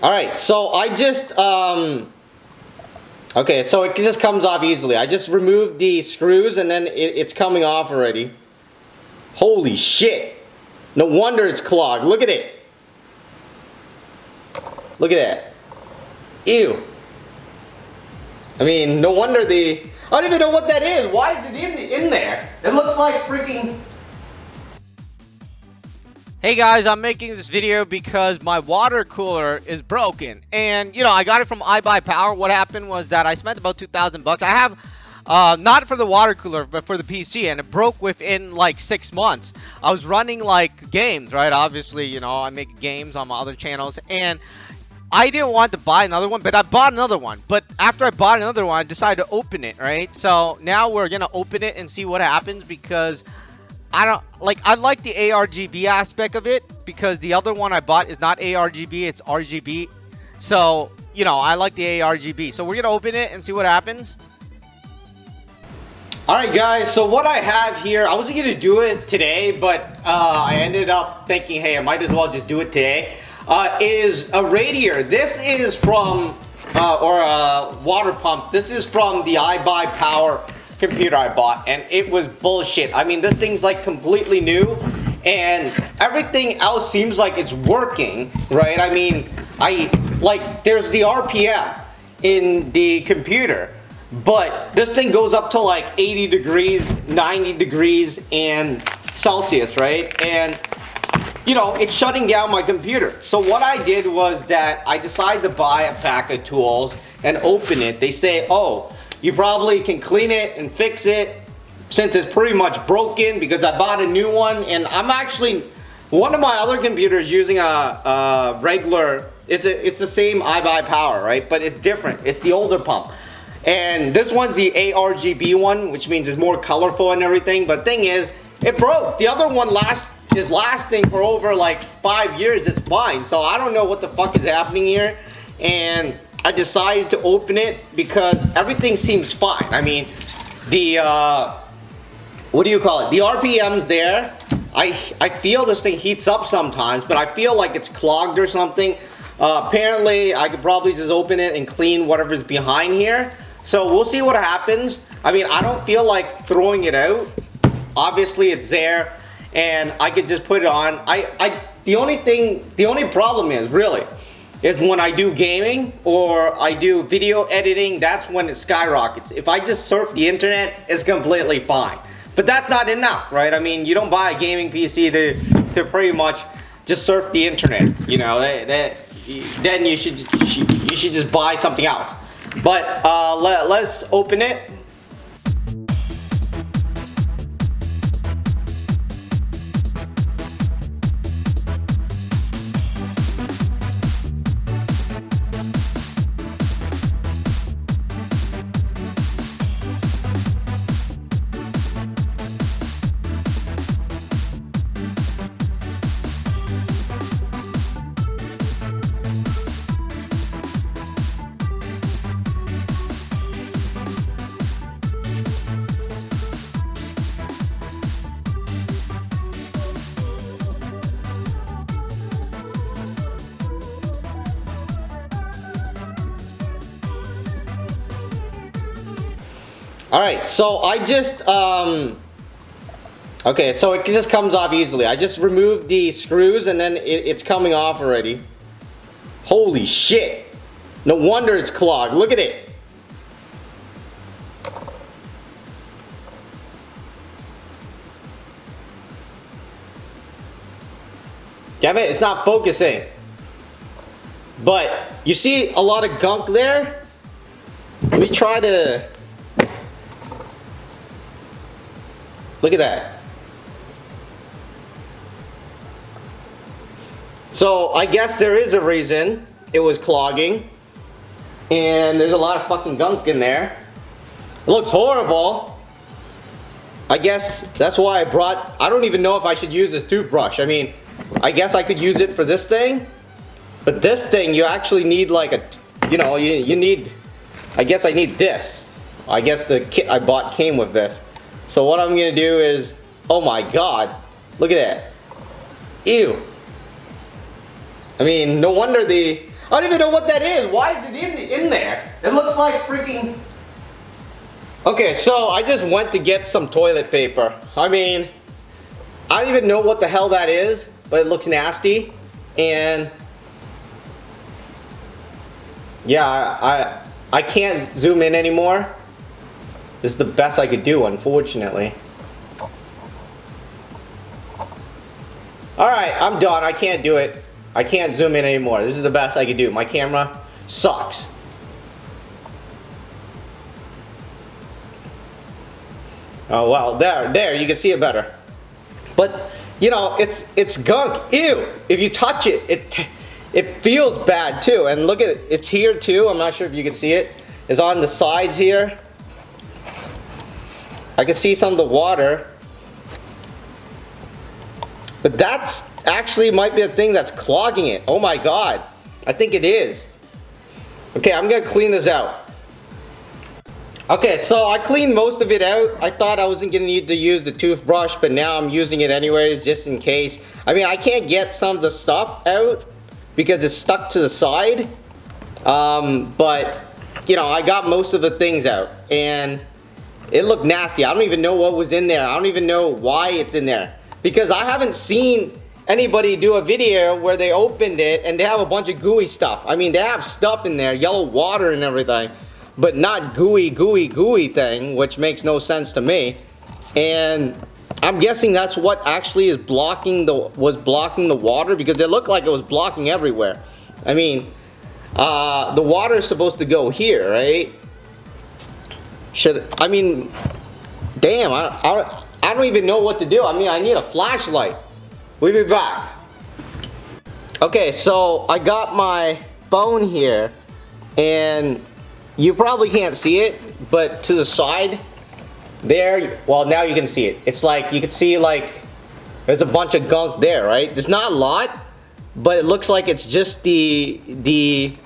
Alright, so I just, okay, so it just comes off easily. I just removed the screws and then it's coming off already. Holy shit. No wonder it's clogged. Look at it. Look at that. Ew. I mean, no wonder I don't even know what that is. Why is it in there? It looks like freaking... Hey guys, I'm making this video because my water cooler is broken. And, you know, I got it from IBuyPower. What happened was that I spent about 2,000 bucks. I have, not for the water cooler, but for the PC. And it broke within, like, 6 months. I was running, like, games, right? Obviously, you know, I make games on my other channels. And I didn't want to buy another one, but I bought another one. But after I bought another one, I decided to open it, right? So now we're going to open it and see what happens because... I like the ARGB aspect of it because the other one I bought is not ARGB, it's RGB. So, you know, I like the ARGB. So we're going to open it and see what happens. Alright guys, so what I have here, I wasn't going to do it today, but I ended up thinking, hey, I might as well just do it today, is a radiator. This is from, or a water pump. This is from the IBuyPower computer I bought, and it was bullshit. I mean, this thing's like completely new and everything else seems like it's working, right? I mean, there's the RPM in the computer, but this thing goes up to like 80 degrees, 90 degrees and Celsius, right? And you know, it's shutting down my computer. So what I did was that I decided to buy a pack of tools and open it. They say, oh, you probably can clean it and fix it since it's pretty much broken because I bought a new one. And I'm actually, one of my other computers using a regular, it's the same IBuyPower, right? But it's different, it's the older pump. And this one's the ARGB one, which means it's more colorful and everything. But thing is, it broke. The other one is lasting for over like 5 years, it's fine. So I don't know what the fuck is happening here. And I decided to open it because everything seems fine. I mean, the, what do you call it? The RPM's there. I feel this thing heats up sometimes, but I feel like it's clogged or something. Apparently, I could probably just open it and clean whatever's behind here. So we'll see what happens. I mean, I don't feel like throwing it out. Obviously, it's there, and I could just put it on. The only problem is, really, is when I do gaming or I do video editing, that's when it skyrockets. If I just surf the internet, it's completely fine. But that's not enough, right? I mean, you don't buy a gaming PC to pretty much just surf the internet, you know. Then you should just buy something else. But let's open it. Alright, so I just, okay, so it just comes off easily. I just removed the screws and then it's coming off already. Holy shit. No wonder it's clogged. Look at it. Damn it, it's not focusing. But you see a lot of gunk there? Let me try to... Look at that. So I guess there is a reason it was clogging. And there's a lot of fucking gunk in there. It looks horrible. I guess that's why I brought... I don't even know if I should use this toothbrush. I mean, I guess I could use it for this thing. But this thing, you actually need like a... You know, you need... I guess I need this. I guess the kit I bought came with this. So what I'm gonna do is, oh my god, look at that. Ew. I mean, no wonder I don't even know what that is. Why is it in there? It looks like freaking... Okay, so I just went to get some toilet paper. I mean, I don't even know what the hell that is, but it looks nasty. And yeah, I can't zoom in anymore. This is the best I could do, unfortunately. Alright, I'm done. I can't do it. I can't zoom in anymore. This is the best I could do. My camera sucks. Oh well, there, you can see it better. But, you know, it's gunk. Ew. If you touch it, it feels bad too. And look at it. It's here too. I'm not sure if you can see it. It's on the sides here. I can see some of the water. But that's actually might be a thing that's clogging it. Oh my god. I think it is. Okay, I'm gonna clean this out. Okay, so I cleaned most of it out. I thought I wasn't gonna need to use the toothbrush, but now I'm using it anyways, just in case. I mean, I can't get some of the stuff out because it's stuck to the side. But, you know, I got most of the things out. And it looked nasty. I don't even know what was in there. I don't even know why it's in there. Because I haven't seen anybody do a video where they opened it and they have a bunch of gooey stuff. I mean, they have stuff in there, yellow water and everything, but not gooey thing, which makes no sense to me. And I'm guessing that's what actually is was blocking the water, because it looked like it was blocking everywhere. I mean, the water is supposed to go here, right? I mean, damn, I don't even know what to do. I mean, I need a flashlight. We'll be back. Okay, so I got my phone here, and you probably can't see it, but to the side there, well, now you can see it. It's like, you can see like, there's a bunch of gunk there, right? There's not a lot, but it looks like it's just the thing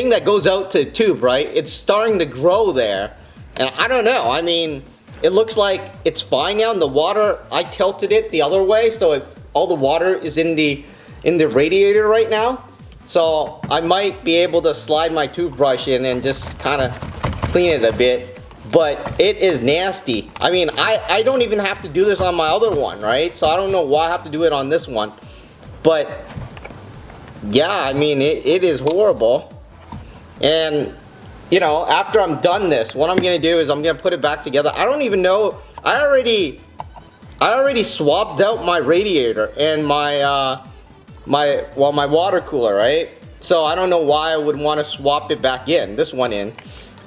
that goes out to the tube, right? It's starting to grow there. And I don't know, I mean, it looks like it's fine now. And the water, I tilted it the other way, so all the water is in the radiator right now. So I might be able to slide my toothbrush in and just kind of clean it a bit. But it is nasty. I mean, I don't even have to do this on my other one, right? So I don't know why I have to do it on this one. But yeah, I mean, it is horrible. And, you know, after I'm done this, what I'm gonna do is I'm gonna put it back together. I don't even know, I already swapped out my radiator and my water cooler, right? So I don't know why I would want to swap it back in, this one in.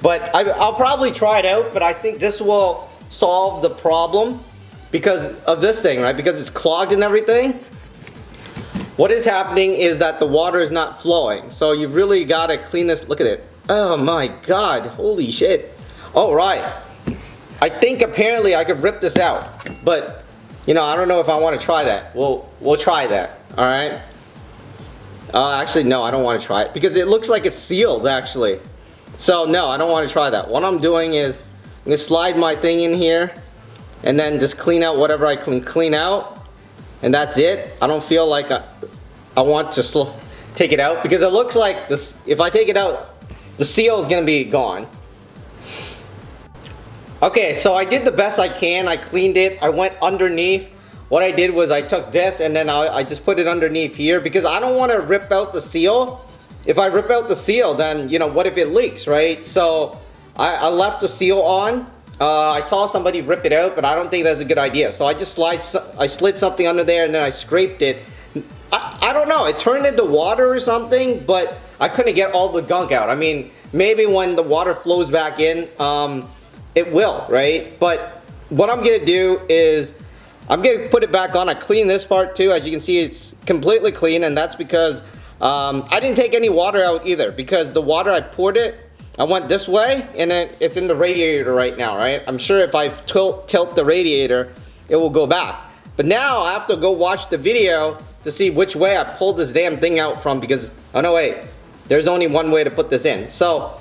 But I'll probably try it out, but I think this will solve the problem because of this thing, right? Because it's clogged and everything. What is happening is that the water is not flowing. So you've really got to clean this. Look at it. Oh my God, holy shit. All right. I think apparently I could rip this out, but you know, I don't know if I want to try that. We'll try that, all right? Actually, no, I don't want to try it because it looks like it's sealed, actually. So, no, I don't want to try that. What I'm doing is I'm going to slide my thing in here and then just clean out whatever I can clean out. And that's it. I don't feel like I want to take it out because it looks like this. If I take it out, the seal is going to be gone. Okay, so I did the best I can. I cleaned it. I went underneath. What I did was I took this and then I just put it underneath here because I don't want to rip out the seal. If I rip out the seal, then, you know, what if it leaks, right? So I left the seal on. I saw somebody rip it out, but I don't think that's a good idea. So I just slid something under there and then I scraped it. I don't know, it turned into water or something, but I couldn't get all the gunk out. I mean, maybe when the water flows back in, it will, right? But what I'm gonna do is I'm gonna put it back on. I cleaned this part too. As you can see, it's completely clean, and that's because I didn't take any water out either, because the water I poured it, I went this way, and then it's in the radiator right now, right? I'm sure if I tilt the radiator, it will go back. But now I have to go watch the video to see which way I pulled this damn thing out from, because, oh no, wait, there's only one way to put this in. So,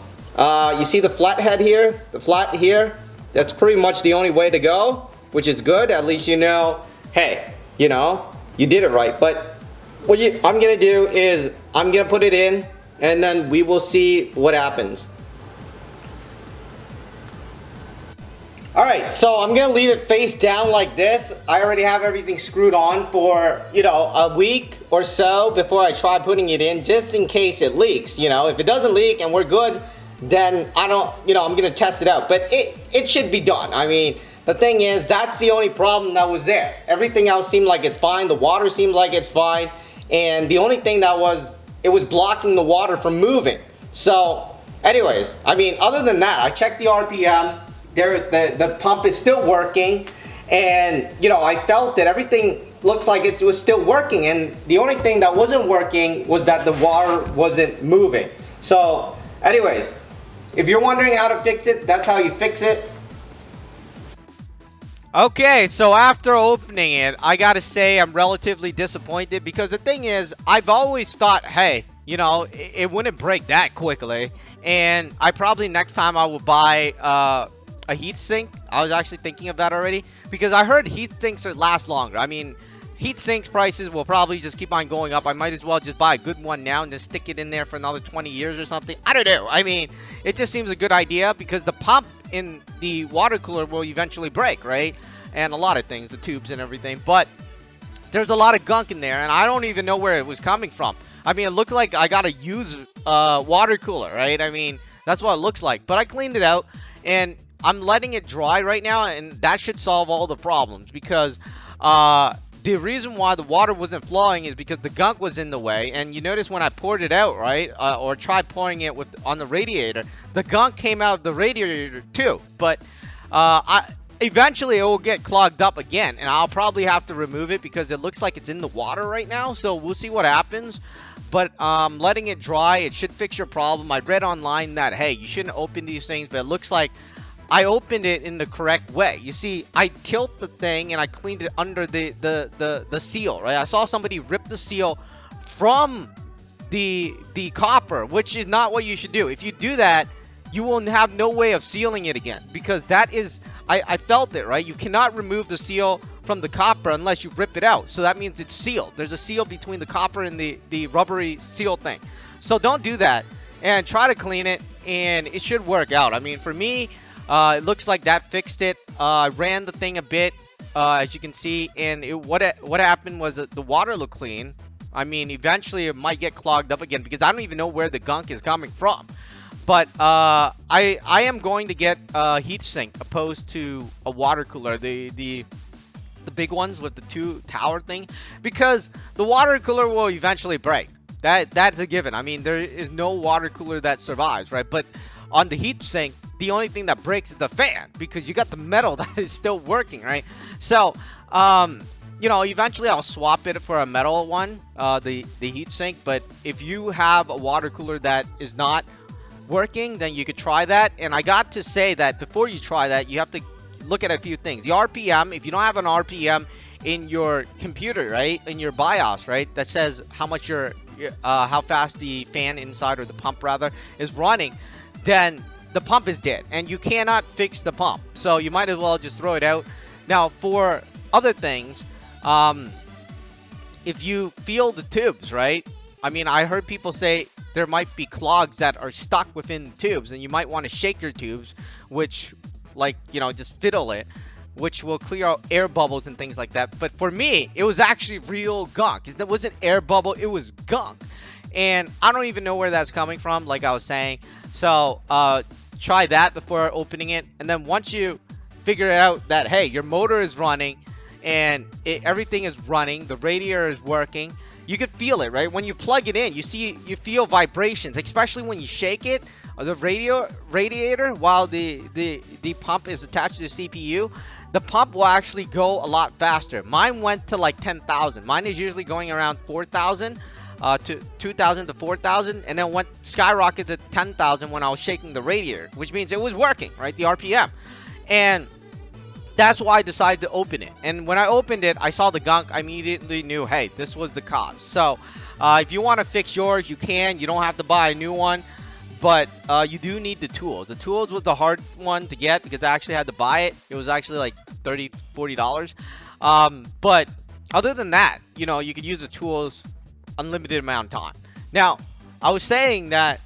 you see the flat head here, the flat here? That's pretty much the only way to go, which is good. At least you know, hey, you know, you did it right. But I'm gonna do is I'm gonna put it in, and then we will see what happens. Alright, so I'm gonna leave it face down like this. I already have everything screwed on for, you know, a week or so before I try putting it in, just in case it leaks. You know, if it doesn't leak and we're good, then I don't, you know, I'm gonna test it out. But it should be done. I mean, the thing is, that's the only problem that was there. Everything else seemed like it's fine. The water seemed like it's fine. And the only thing that was, it was blocking the water from moving. So, anyways, I mean, other than that, I checked the RPM. The pump is still working, and you know, I felt that everything looks like it was still working, and the only thing that wasn't working was that the water wasn't moving. So anyways, if you're wondering how to fix it, that's how you fix it. Okay, so after opening it, I gotta say I'm relatively disappointed, because the thing is, I've always thought, hey, you know, it wouldn't break that quickly, and I probably next time I will buy a heat sink. I was actually thinking of that already, because I heard heat sinks last longer. I mean, heat sinks prices will probably just keep on going up. I might as well just buy a good one now and just stick it in there for another 20 years or something. I don't know. I mean, it just seems a good idea, because the pump in the water cooler will eventually break, right? And a lot of things, the tubes and everything. But there's a lot of gunk in there, and I don't even know where it was coming from. I mean, it looked like I got a used water cooler, right? I mean, that's what it looks like. But I cleaned it out, and I'm letting it dry right now, and that should solve all the problems, because the reason why the water wasn't flowing is because the gunk was in the way. And you notice when I poured it out, right, or tried pouring it on the radiator, the gunk came out of the radiator too. But eventually it will get clogged up again, and I'll probably have to remove it, because it looks like it's in the water right now. So we'll see what happens. But letting it dry, it should fix your problem. I read online that, hey, you shouldn't open these things, but it looks like I opened it in the correct way. You see, I killed the thing and I cleaned it under the seal, right? I saw somebody rip the seal from the copper, which is not what you should do. If you do that, you will have no way of sealing it again, because that is, I felt it, right? You cannot remove the seal from the copper unless you rip it out. So that means it's sealed. There's a seal between the copper and the rubbery seal thing. So don't do that, and try to clean it, and it should work out. I mean, for me, it looks like that fixed it. I ran the thing a bit, as you can see, and what happened was that the water looked clean. I mean, eventually it might get clogged up again, because I don't even know where the gunk is coming from. But I am going to get a heat sink opposed to a water cooler, the big ones with the two tower thing, because the water cooler will eventually break. That's a given. I mean, there is no water cooler that survives, right? But on the heat sink, the only thing that breaks is the fan, because you got the metal that is still working, right? So, you know, eventually I'll swap it for a metal one, the heat sink. But if you have a water cooler that is not working, then you could try that. And I got to say that before you try that, you have to look at a few things. The RPM, if you don't have an RPM in your computer, right, in your BIOS, right, that says how much how fast the fan inside, or the pump rather, is running, then the pump is dead, and you cannot fix the pump. So you might as well just throw it out. Now, for other things, if you feel the tubes, right? I mean, I heard people say there might be clogs that are stuck within the tubes, and you might want to shake your tubes, which, like, you know, just fiddle it, which will clear out air bubbles and things like that. But for me, it was actually real gunk. It wasn't air bubble, it was gunk. And I don't even know where that's coming from, like I was saying. So try that before opening it. And then once you figure out that, hey, your motor is running and everything is running, the radiator is working, you can feel it, right? When you plug it in, you feel vibrations, especially when you shake it, the radiator, while the pump is attached to the CPU. The pump will actually go a lot faster. Mine went to like 10,000. Mine is usually going around 4,000 to 2,000 to 4,000, and then went skyrocketed to 10,000 when I was shaking the radiator, which means it was working, right? The RPM. And that's why I decided to open it. And when I opened it, I saw the gunk. I immediately knew, hey, this was the cause. So if you want to fix yours, you can. You don't have to buy a new one. But you do need the tools. The tools was the hard one to get, because I actually had to buy it. It was actually like $30, $40. But other than that, you know, you could use the tools unlimited amount of time. Now, I was saying that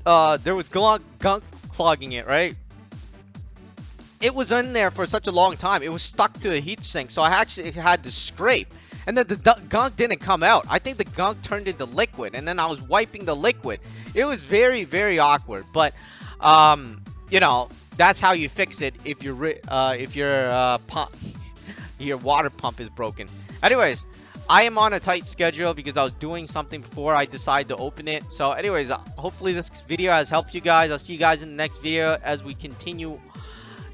there was gunk clogging it, right? It was in there for such a long time. It was stuck to a heatsink, so I actually had to scrape. And then the gunk didn't come out. I think the gunk turned into liquid, and then I was wiping the liquid. It was very, very awkward. But, you know, that's how you fix it if your water pump is broken. Anyways, I am on a tight schedule because I was doing something before I decided to open it. So anyways, hopefully this video has helped you guys. I'll see you guys in the next video as we continue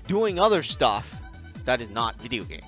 doing other stuff that is not video games.